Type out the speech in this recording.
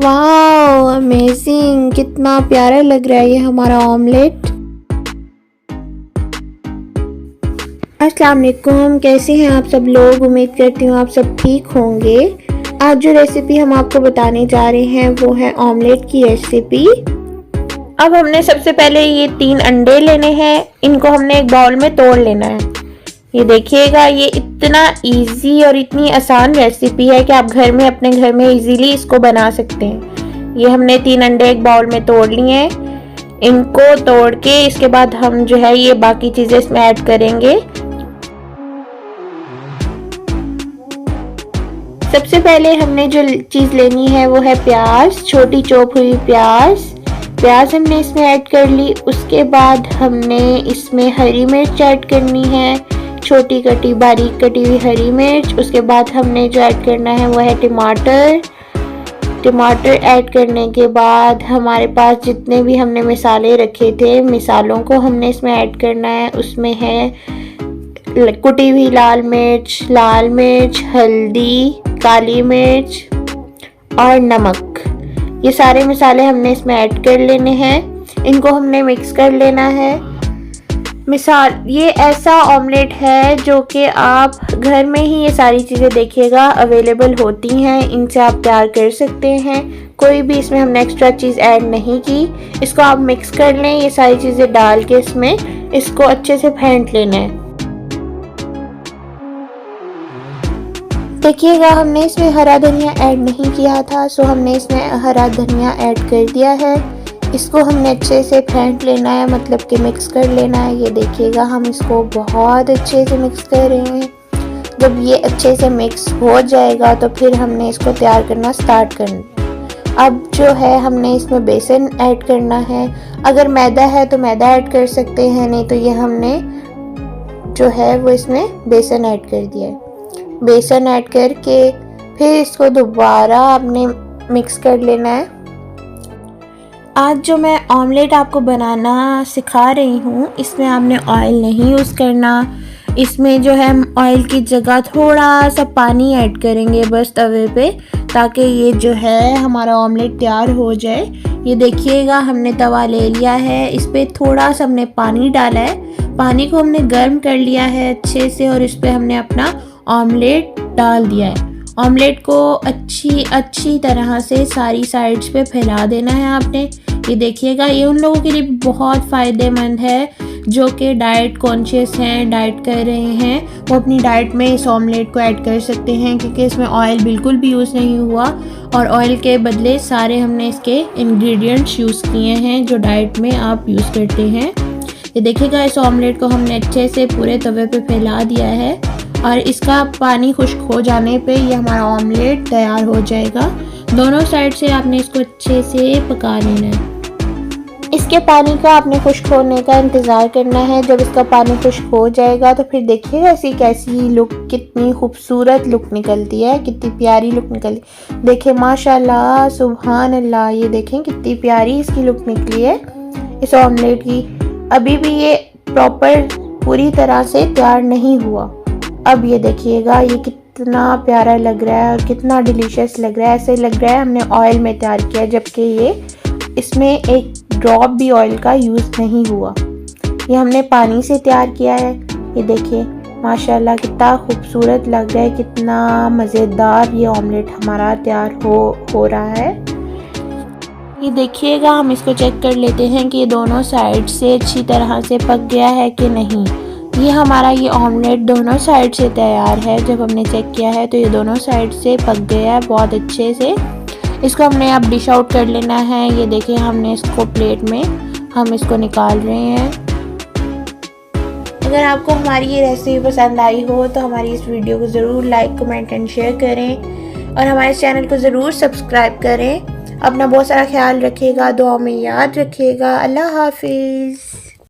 Wow amazing, कितना प्यारा लग रहा है ये हमारा ऑमलेट। अस्सलाम वालेकुम, कैसे हैं आप सब लोग। उम्मीद करती हूँ आप सब ठीक होंगे। आज जो रेसिपी हम आपको बताने जा रहे हैं वो है ऑमलेट की रेसिपी। अब हमने सबसे पहले ये 3 अंडे लेने हैं, इनको हमने एक बाउल में तोड़ लेना है। ये देखिएगा, ये इतना इजी और इतनी आसान रेसिपी है कि आप अपने घर में इजीली इसको बना सकते हैं। ये हमने 3 अंडे एक बाउल में तोड़ लिए हैं। इनको तोड़ के इसके बाद हम जो है ये बाकी चीज़ें इसमें ऐड करेंगे। सबसे पहले हमने जो चीज़ लेनी है वो है प्याज, छोटी चॉप हुई प्याज हमने इसमें ऐड कर ली। उसके बाद हमने इसमें हरी मिर्च ऐड करनी है, छोटी कटी बारीक कटी हुई हरी मिर्च। उसके बाद हमने जो ऐड करना है वो है टमाटर ऐड करने के बाद हमारे पास जितने भी हमने मसाले रखे थे, मसालों को हमने इसमें ऐड करना है। उसमें है कुटी हुई लाल मिर्च, हल्दी, काली मिर्च और नमक। ये सारे मसाले हमने इसमें ऐड कर लेने हैं। इनको हमने मिक्स कर लेना है। ये ऐसा ऑमलेट है जो कि आप घर में ही ये सारी चीज़ें देखिएगा अवेलेबल होती हैं, इनसे आप तैयार कर सकते हैं। कोई भी इसमें हमने एक्स्ट्रा चीज़ ऐड नहीं की। इसको आप मिक्स कर लें, ये सारी चीज़ें डाल के इसमें इसको अच्छे से फेंट लेना है। देखिएगा, हमने इसमें हरा धनिया ऐड नहीं किया था, सो हमने इसमें हरा धनिया ऐड कर दिया है। इसको हमने अच्छे से फेंट लेना है, मतलब कि मिक्स कर लेना है। ये देखिएगा, हम इसको बहुत अच्छे से मिक्स कर रहे हैं। जब ये अच्छे से मिक्स हो जाएगा तो फिर हमने इसको तैयार करना स्टार्ट करना। अब जो है हमने इसमें बेसन ऐड करना है। अगर मैदा है तो मैदा ऐड कर सकते हैं, नहीं तो ये हमने जो है वो इसमें बेसन ऐड कर दिया है। बेसन ऐड करके फिर इसको दोबारा आपने मिक्स कर लेना है। आज जो मैं ऑमलेट आपको बनाना सिखा रही हूँ, इसमें आपने ऑयल नहीं यूज़ करना। इसमें जो है ऑयल की जगह थोड़ा सा पानी ऐड करेंगे बस तवे पे, ताकि ये जो है हमारा ऑमलेट तैयार हो जाए। ये देखिएगा, हमने तवा ले लिया है, इस पर थोड़ा सा हमने पानी डाला है। पानी को हमने गर्म कर लिया है अच्छे से और इस पर हमने अपना ऑमलेट डाल दिया है। ऑमलेट को अच्छी तरह से सारी साइड्स पे फैला देना है आपने। ये देखिएगा, ये उन लोगों के लिए बहुत फ़ायदेमंद है जो कि डाइट कॉन्शियस हैं, डाइट कर रहे हैं। वो अपनी डाइट में इस ऑमलेट को ऐड कर सकते हैं, क्योंकि इसमें ऑयल बिल्कुल भी यूज़ नहीं हुआ और ऑयल के बदले सारे हमने इसके इंग्रेडिएंट्स यूज़ किए हैं जो डाइट में आप यूज़ करते हैं। ये देखिएगा, इस ऑमलेट को हमने अच्छे से पूरे तवे पे फैला दिया है और इसका पानी खुश्क हो जाने पे ये हमारा ऑमलेट तैयार हो जाएगा। दोनों साइड से आपने इसको अच्छे से पका लेना है। इसके पानी का आपने खुश्क होने का इंतज़ार करना है। जब इसका पानी खुश्क हो जाएगा तो फिर देखिएगा इसकी कैसी लुक, कितनी खूबसूरत लुक निकलती है, कितनी प्यारी लुक निकलती। देखें माशाल्लाह, सुभान अल्लाह, ये देखें कितनी प्यारी इसकी लुक निकली है इस ऑमलेट की। अभी भी ये प्रॉपर पूरी तरह से तैयार नहीं हुआ। अब ये देखिएगा, ये कितना प्यारा लग रहा है और कितना डिलीशियस लग रहा है। ऐसे लग रहा है हमने ऑयल में तैयार किया, जबकि ये इसमें एक ड्रॉप भी ऑयल का यूज़ नहीं हुआ। ये हमने पानी से तैयार किया है। ये देखिए माशाल्लाह कितना खूबसूरत लग रहा है, कितना मज़ेदार ये ऑमलेट हमारा तैयार हो रहा है। ये देखिएगा, हम इसको चेक कर लेते हैं कि ये दोनों साइड से अच्छी तरह से पक गया है कि नहीं। ये हमारा ये ऑमलेट दोनों साइड से तैयार है। जब हमने चेक किया है तो ये दोनों साइड से पक गया है बहुत अच्छे से। इसको हमने अब डिश आउट कर लेना है। ये देखिए, हमने इसको प्लेट में हम इसको निकाल रहे हैं। अगर आपको हमारी ये रेसिपी पसंद आई हो तो हमारी इस वीडियो को ज़रूर लाइक, कमेंट एंड शेयर करें और हमारे चैनल को ज़रूर सब्सक्राइब करें। अपना बहुत सारा ख्याल रखिएगा, दुआ में याद रखिएगा। अल्लाह हाफिज़।